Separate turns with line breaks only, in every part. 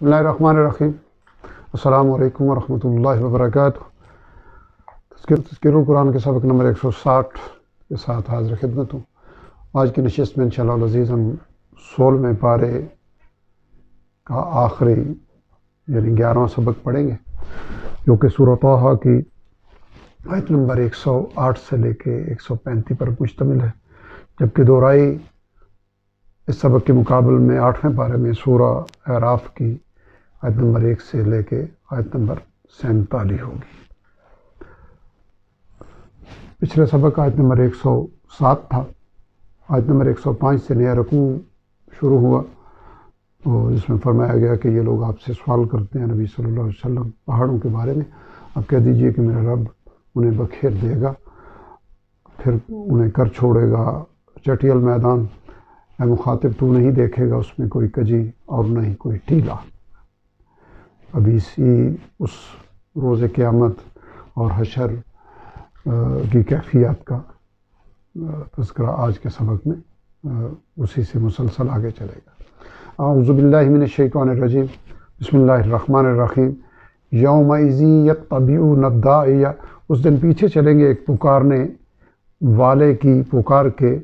بسم اللہ الرحمن الرحیم۔ السلام علیکم ورحمۃ اللہ وبرکاتہ۔ تذکیر القرآن کے سبق نمبر 160 کے ساتھ حاضر خدمت ہوں۔ آج کی نشست میں انشاءاللہ العزیز ہم 16ویں پارے کا آخری یعنی 11واں سبق پڑھیں گے، جو کہ سورۃ طٰہٰ کی آیت نمبر 108 سے لے کے 135 پر مشتمل ہے، جبکہ دہرائی اس سبق کے مقابل میں 8ویں پارے میں سورہ اعراف کی آیت نمبر 1 سے لے کے آیت نمبر 47 ہوگی۔ پچھلے سبق آیت نمبر 107 تھا۔ آیت نمبر 105 سے نیا رکوع شروع ہوا، تو جس میں فرمایا گیا کہ یہ لوگ آپ سے سوال کرتے ہیں نبی صلی اللہ علیہ وسلم پہاڑوں کے بارے میں، اب کہہ دیجئے کہ میرا رب انہیں بکھیر دے گا، پھر انہیں کر چھوڑے گا چٹیل میدان۔ اے مخاطب، تو نہیں دیکھے گا اس میں کوئی کجی اور نہ ہی کوئی ٹیلا۔ ابھی اس روز قیامت اور حشر کی کیفیات کا تذکرہ آج کے سبق میں اسی سے مسلسل آگے چلے گا۔ اعوذ باللہ من الشیطان الرجیم، بسم اللہ الرحمن الرحیم۔ یومئذ یتبعون الداعی، اس دن پیچھے چلیں گے ایک پکارنے والے کی پکار کے،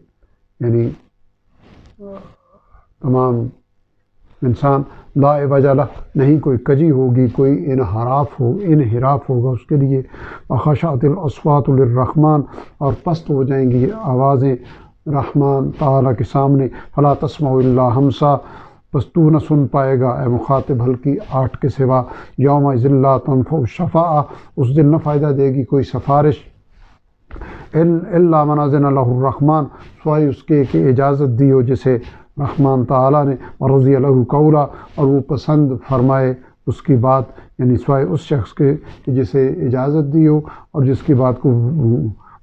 یعنی تمام انسان، لا عوج لہ، نہیں کوئی کجی ہوگی، کوئی انحراف ہوگا اس کے لیے۔ وخشعت الاصوات للرحمن، اور پست ہو جائیں گی آوازیں رحمان تعالیٰ کے سامنے۔ فلا تسمع الا ہمسا، بس تو نہ سن پائے گا اے مخاطب ہلکی آٹ کے سوا۔ یومئذ لا تنفع الشفاعہ، اس دن نہ فائدہ دے گی کوئی سفارش، الا من اذن لہ الرحمن، سوائے اس کے کہ اجازت دی ہو جسے رحمان تعالیٰ نے، ورضی لہ قولا، اور وہ پسند فرمائے اس کی بات، یعنی سوائے اس شخص کے کہ جسے اجازت دی ہو اور جس کی بات کو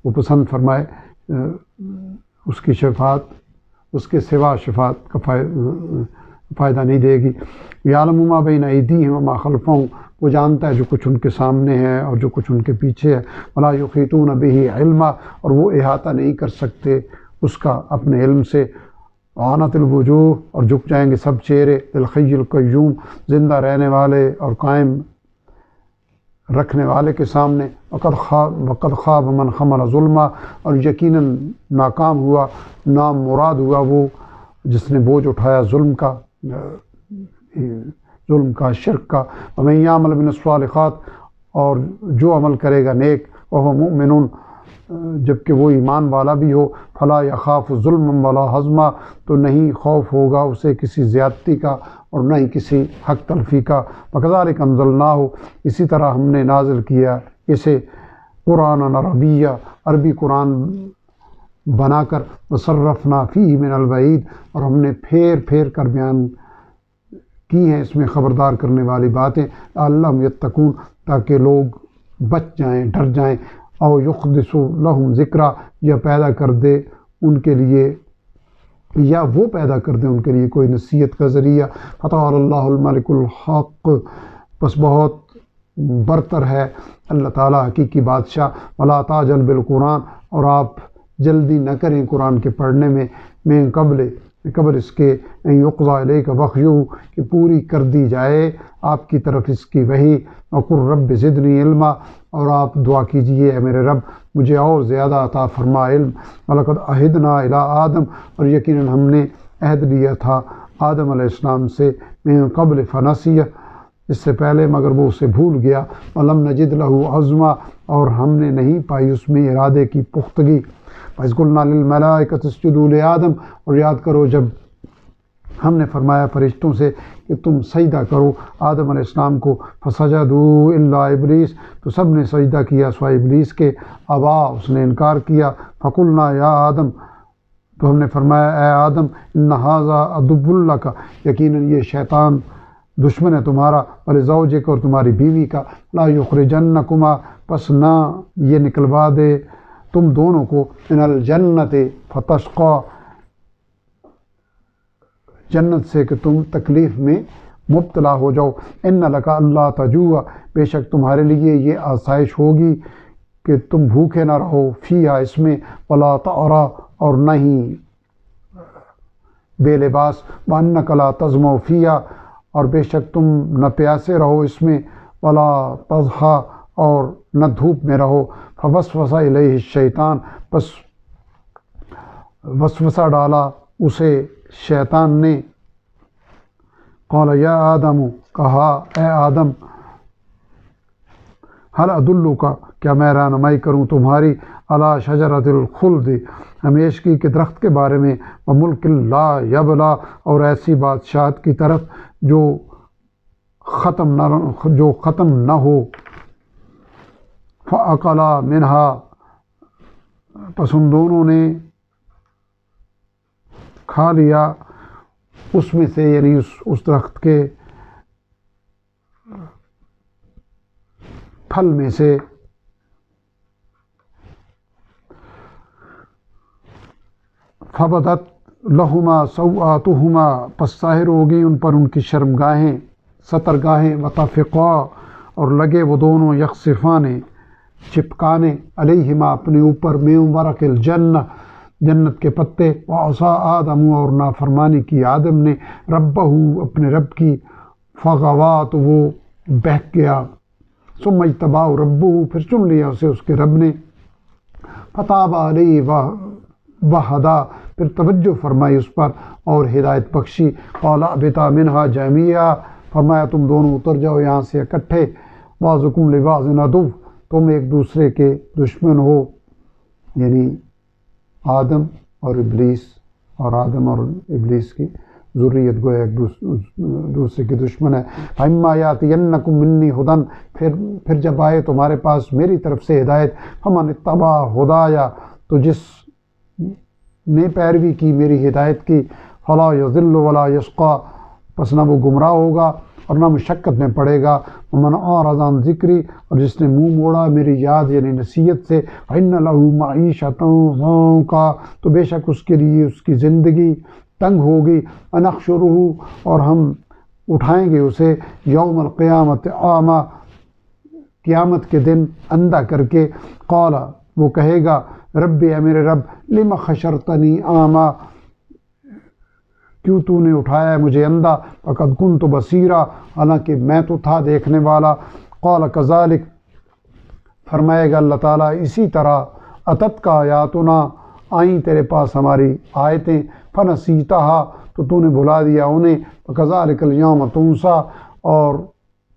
وہ پسند فرمائے، اس کی شفاعت، اس کے سوا شفاعت کا فائدہ نہیں دے گی۔ یعلم ما بین ایدیہم وما خلفہم، وہ جانتا ہے جو کچھ ان کے سامنے ہے اور جو کچھ ان کے پیچھے ہے۔ ولا یحیطون بہ علما، اور وہ احاطہ نہیں کر سکتے اس کا اپنے علم سے۔ وعنت الوجوہ، اور جھک جائیں گے سب چہرے، للحی القیوم، زندہ رہنے والے اور قائم رکھنے والے کے سامنے۔ وقد خاب من حمل ظلما، اور یقیناً ناکام ہوا، نامراد ہوا وہ جس نے بوجھ اٹھایا ظلم کا، شرک کا۔ ومن یعمل من الصالحات، اور جو عمل کرے گا نیک، وہو مؤمن، جبکہ وہ ایمان والا بھی ہو، فلا یخاف ظلما ولا ہضما، تو نہیں خوف ہوگا اسے کسی زیادتی کا اور نہ ہی کسی حق تلفی کا۔ وکذالک انزلناہ، اسی طرح ہم نے نازل کیا اسے قرآن عربیہ، عربی قرآن بنا کر، وصرفنا فیہ من الوعید، اور ہم نے پھیر پھیر کر بیان کی ہیں اس میں خبردار کرنے والی باتیں، لعلہم یتقون، تاکہ لوگ بچ جائیں، ڈر جائیں۔ او یحدث لہم ذکرا، یا پیدا کر دے ان کے لیے، یا وہ پیدا کر دے ان کے لیے کوئی نصیحت کا ذریعہ۔ فتعالی اللہ الملک الحق، بس بہت برتر ہے اللہ تعالیٰ حقیقی بادشاہ۔ ولا تعجل بالقرآن، اور آپ جلدی نہ کریں قرآن کے پڑھنے میں، من قبل اس کے ان یقضی الیک وحیہ، کہ پوری کر دی جائے آپ کی طرف اس کی وحی۔ وقل رب زدنی علما، اور آپ دعا کیجئے اے میرے رب مجھے اور زیادہ عطا فرما علم۔ وَلَقَدْ عَهِدْنَا إِلَىٰ آدم، اور یقیناً ہم نے عہد لیا تھا آدم علیہ السلام سے، من قبل فنسی، اس سے پہلے مگر وہ اسے بھول گیا۔ وَلَمْ نَجِدْ لَهُ عَزْمًا، اور ہم نے نہیں پائی اس میں ارادے کی پختگی۔ وَإِذْ قُلْنَا لِلْمَلَائِكَةِ اسْجُدُوا لِآدَمَ، اور یاد کرو جب ہم نے فرمایا فرشتوں سے کہ تم سجدہ کرو آدم علیہ السلام کو، فسجدوا الا ابلیس، تو سب نے سجدہ کیا سوائے ابلیس کے، ابا، اس نے انکار کیا۔ فقلنا یا آدم، تو ہم نے فرمایا اے آدم، ان ھذا عدو لک، یقیناً یہ شیطان دشمن ہے تمہارا، ولزوجک، اور تمہاری بیوی کا، لا یخرجنکما، پس نہ یہ نکلوا دے تم دونوں کو، من الجنت فتشقی، جنت سے کہ تم تکلیف میں مبتلا ہو جاؤ۔ ان لک اللہ تجوع، بے شک تمہارے لیے یہ آسائش ہوگی کہ تم بھوکے نہ رہو، فیہا، اس میں، ولا تعرا، اور نہ ہی بے لباس، وانک لا تظمأ فیہا، اور بے شک تم نہ پیاسے رہو اس میں، ولا تضحا اور نہ دھوپ میں رہو۔ فوسوس الیہ الشیطان، بس وسوسہ ڈالا اسے شیطان نے، قال یا آدم، کہا اے آدم، هل ادلک، کیا میں رہنمائی کروں تمہاری، علی شجرۃ الخلد، ہمیشگی کے درخت کے بارے میں، وملک لا یبلا، اور ایسی بادشاہت کی طرف جو ختم نہ ہو۔ فاکلا منہا، پس ان دونوں نے کھا لیا اس میں سے، یعنی اس درخت کے پھل میں سے۔ فبدت لہما سوآتہما، پس ظاہر ہوگی ان پر ان کی شرمگاہیں، سترگاہیں، وطفقا، اور لگے وہ دونوں یخصفان، چپکانے، علیہما اپنے اوپر، من ورق الجنہ، جنت کے پتے، وعصا آدم، اور نافرمانی کی آدم نے، ربہ، اپنے رب کی، فغوا، تو وہ بہک گیا، ثم اجتباہ ربہ، پھر چن لیا اسے اس کے رب نے، فتاب علیہ وہدا، پھر توجہ فرمائی اس پر اور ہدایت بخشی، قال اہبطا منہا جمیعا، فرمایا تم دونوں اتر جاؤ یہاں سے اکٹھے، بعضکم لبعض عدو، تم ایک دوسرے کے دشمن ہو، یعنی آدم اور ابلیس، اور آدم اور ابلیس کی ذریت گویا ایک دوسرے کی دشمن ہے۔ فَإِمَّا يَأْتِيَنَّكُم مِّنِّي هُدًى، پھر جب آئے تمہارے پاس میری طرف سے ہدایت، فَمَنِ اتَّبَعَ هُدَايَ، تو جس نے پیروی کی میری ہدایت کی، فَلَا يَضِلُّ وَلَا يَشْقَىٰ، پس نہ وہ گمراہ ہوگا اور نہ مشقت میں پڑے گا۔ وَمَنْ أَعْرَضَ عَنْ ذِكْرِي، اور جس نے منہ موڑا میری یاد یعنی نصیحت سے، فَإِنَّ لَهُ مَعِيشَةً ضَنْكًا، تو بے شک اس کے لیے اس کی زندگی تنگ ہوگی، وَنَحْشُرُهُ، اور ہم اٹھائیں گے اسے، یوم القیامت اعمیٰ، قیامت کے دن اندھا کر کے، قال، وہ کہے گا، ربی، اے میرے رب، لم حشرتنی اعمیٰ، کیوں تو نے اٹھایا ہے مجھے اندھا، وقد کنت بصیرا، حالانکہ میں تو تھا دیکھنے والا، قال کذالک، فرمائے گا اللہ تعالیٰ اسی طرح، اتت کا آیاتنا، آئیں تیرے پاس ہماری آیتیں، فنسیتہا، تو نے بھلا دیا انہیں، وکذالک الیوم تنسیٰ، اور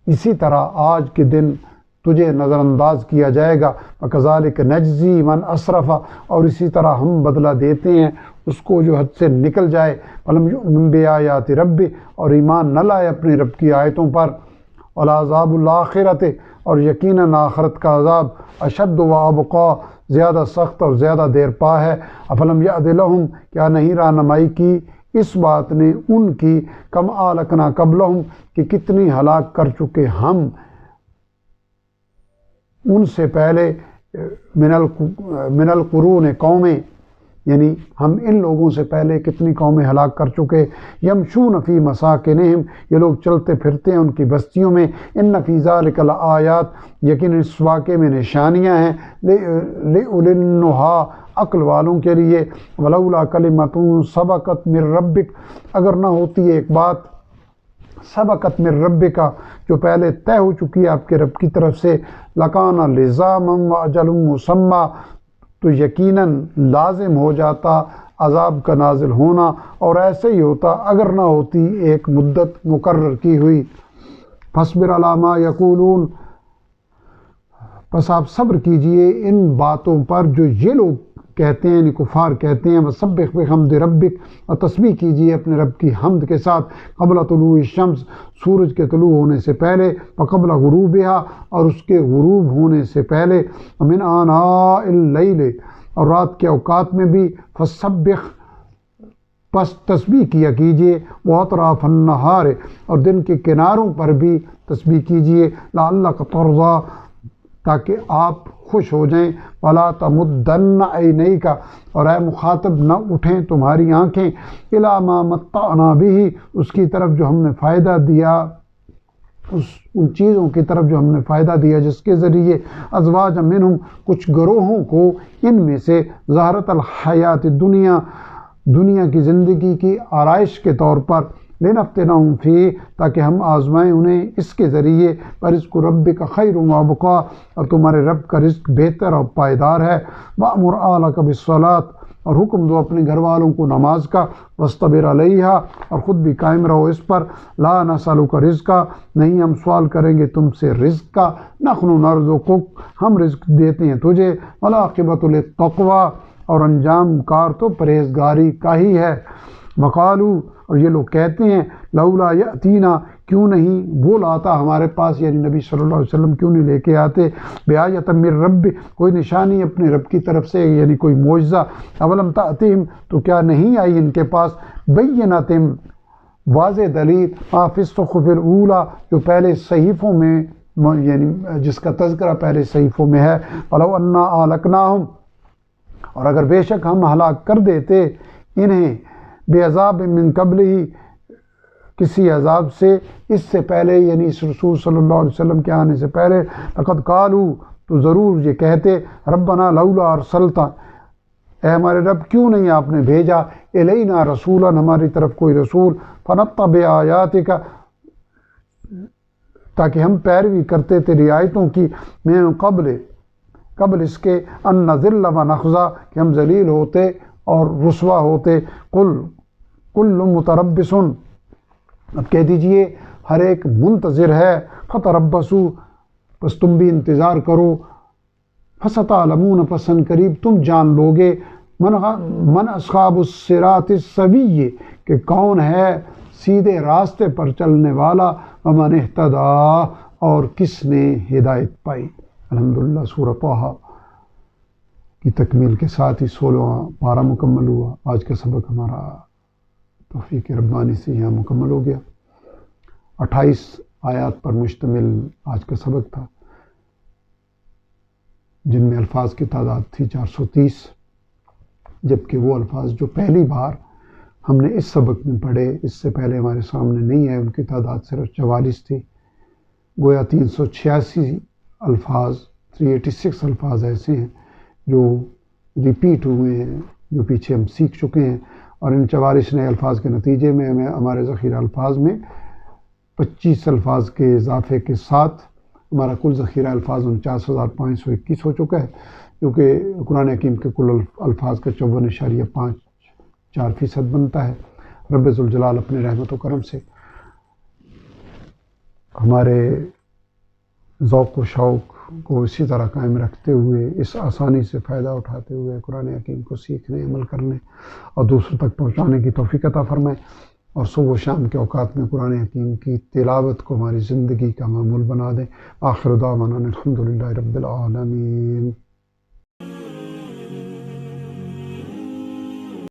اسی طرح آج کے دن تجھے نظر انداز کیا جائے گا، وکذالک نجزی من اسرف، اور اسی طرح ہم بدلہ دیتے ہیں اس کو جو حد سے نکل جائے، ولم یؤمن بآیات ربہ، اور ایمان نہ لائے اپنے رب کی آیتوں پر، ولعذاب الآخرۃ، اور یقیناً آخرت کا عذاب، اشد و ابقیٰ، زیادہ سخت اور زیادہ دیر پا ہے، افلم یعد لہم، کیا نہیں رہنمائی کی اس بات نے ان کی، کم اہلکنا قبلہم، کہ کتنی ہلاک کر چکے ہم ان سے پہلے، من القرون، قومیں، یعنی ہم ان لوگوں سے پہلے کتنی قومیں ہلاک کر چکے، یمشون فی مساکنہم، یہ لوگ چلتے پھرتے ہیں ان کی بستیوں میں، ان فی ذالک لآیات، یقین اس واقعے میں نشانیاں ہیں، لأولی النہی، عقل والوں کے لیے، ولولا کلمۃ سبقت من ربک، اگر نہ ہوتی ایک بات سبقت من ربک، جو پہلے طے ہو چکی ہے آپ کے رب کی طرف سے، لکان لزاما واجل مسمى، تو یقیناً لازم ہو جاتا عذاب کا نازل ہونا، اور ایسے ہی ہوتا اگر نہ ہوتی ایک مدت مقرر کی ہوئی۔ فاصبر علی ما یقولون، پس آپ صبر کیجئے ان باتوں پر جو یہ لوگ کہتے ہیں، یعنی کفار کہتے ہیں، وسبح بحمد ربک، اور تسبیح کیجئے اپنے رب کی حمد کے ساتھ، قبل طلوع الشمس، سورج کے طلوع ہونے سے پہلے، وقبل غروبہا، اور اس کے غروب ہونے سے پہلے، ومن آناء اللیل، اور رات کے اوقات میں بھی، فسبح، پس تسبیح کیا کیجئے، واطراف النہار، اور دن کے کناروں پر بھی تسبیح کیجئے، لعلک ترضی، تاکہ آپ خوش ہو جائیں، ولا تمدن عینیک، اور اے مخاطب نہ اٹھیں تمہاری آنکھیں، الی ما متعنا بہ، اس کی طرف جو ہم نے فائدہ دیا، ان چیزوں کی طرف جو ہم نے فائدہ دیا جس کے ذریعے، ازواج منہم، کچھ گروہوں کو ان میں سے، زہرت الحیات الدنیا، دنیا کی زندگی کی آرائش کے طور پر، لنفتنہم فیہ، تاکہ ہم آزمائیں انہیں اس کے ذریعے، فرزق ربک خیر وابقا، اور تمہارے رب کا رزق بہتر اور پائیدار ہے، وأمر اہلک بالصلاۃ، اور حکم دو اپنے گھر والوں کو نماز کا، واصطبر علیہا، اور خود بھی قائم رہو اس پر، لا نسألک رزقا، نہیں ہم سوال کریں گے تم سے رزق کا، نحن نرزقک، ہم رزق دیتے ہیں تجھے، والعاقبۃ للتقوی، اور انجام کار تو پرہیزگاری کا ہی ہے۔ وقالو، اور یہ لوگ کہتے ہیں، لولا یأتینا، کیوں نہیں وہ لاتا ہمارے پاس، یعنی نبی صلی اللہ علیہ وسلم کیوں نہیں لے کے آتے، بآیۃ من رب، کوئی نشانی اپنے رب کی طرف سے، یعنی کوئی معجزہ، اولم تأتہم، تو کیا نہیں آئی ان کے پاس، بینۃ، واضح دلیل، ما فی الصحف الاولی، جو پہلے صحیفوں میں، یعنی جس کا تذکرہ پہلے صحیفوں میں ہے، ولو انا اہلکناہم، اور اگر بے شک ہم ہلاک کر دیتے انہیں، بعذاب من قبل ہی، کسی عذاب سے اس سے پہلے، یعنی اس رسول صلی اللہ علیہ وسلم کے آنے سے پہلے، لقد قالوا، تو ضرور یہ کہتے، ربنا لولا ارسلتا، اے ہمارے رب کیوں نہیں آپ نے بھیجا، الینا رسولا، ہماری طرف کوئی رسول، فنتبع آیاتک، تاکہ ہم پیروی کرتے تیری آیتوں کی، من قبل اس کے، ان نذل و نخزا، کہ ہم ذلیل ہوتے اور رسوا ہوتے، کل متربص، اب کہہ دیجئے ہر ایک منتظر ہے، فتربصوا، بس تم بھی انتظار کرو، فستعلمون، پسند قریب تم جان لوگے، من اصحاب الصراط السوی، کہ کون ہے سیدھے راستے پر چلنے والا، ومن اہتدی، اور کس نے ہدایت پائی۔ الحمدللہ سورہ طٰہٰ کی تکمیل کے ساتھ ہی 16واں پارہ مکمل ہوا۔ آج کا سبق ہمارا توفیق ربانی سے یہاں مکمل ہو گیا۔ 28 آیات پر مشتمل آج کا سبق تھا، جن میں الفاظ کی تعداد تھی 430، جبکہ وہ الفاظ جو پہلی بار ہم نے اس سبق میں پڑھے، اس سے پہلے ہمارے سامنے نہیں ہے، ان کی تعداد صرف 44 تھی۔ گویا 386 الفاظ، 386 الفاظ ایسے ہیں جو ریپیٹ ہوئے ہیں، جو پیچھے ہم سیکھ چکے ہیں، اور ان 44 نئے الفاظ کے نتیجے میں ہمیں ہمارے ذخیرہ الفاظ میں 25 الفاظ کے اضافے کے ساتھ ہمارا کل ذخیرہ الفاظ 49,521 ہو چکا ہے، جو کہ قرآن حکیم کے کل الفاظ کا 54.54% بنتا ہے۔ رب ذوالجلال اپنے رحمت و کرم سے ہمارے ذوق و شوق کو اسی طرح قائم رکھتے ہوئے، اس آسانی سے فائدہ اٹھاتے ہوئے قرآن حکیم کو سیکھنے، عمل کرنے اور دوسروں تک پہنچانے کی توفیق عطا فرمائے، اور صبح و شام کے اوقات میں قرآن حکیم کی تلاوت کو ہماری زندگی کا معمول بنا دیں۔ آخر دعوانا الحمدللہ رب العالمین۔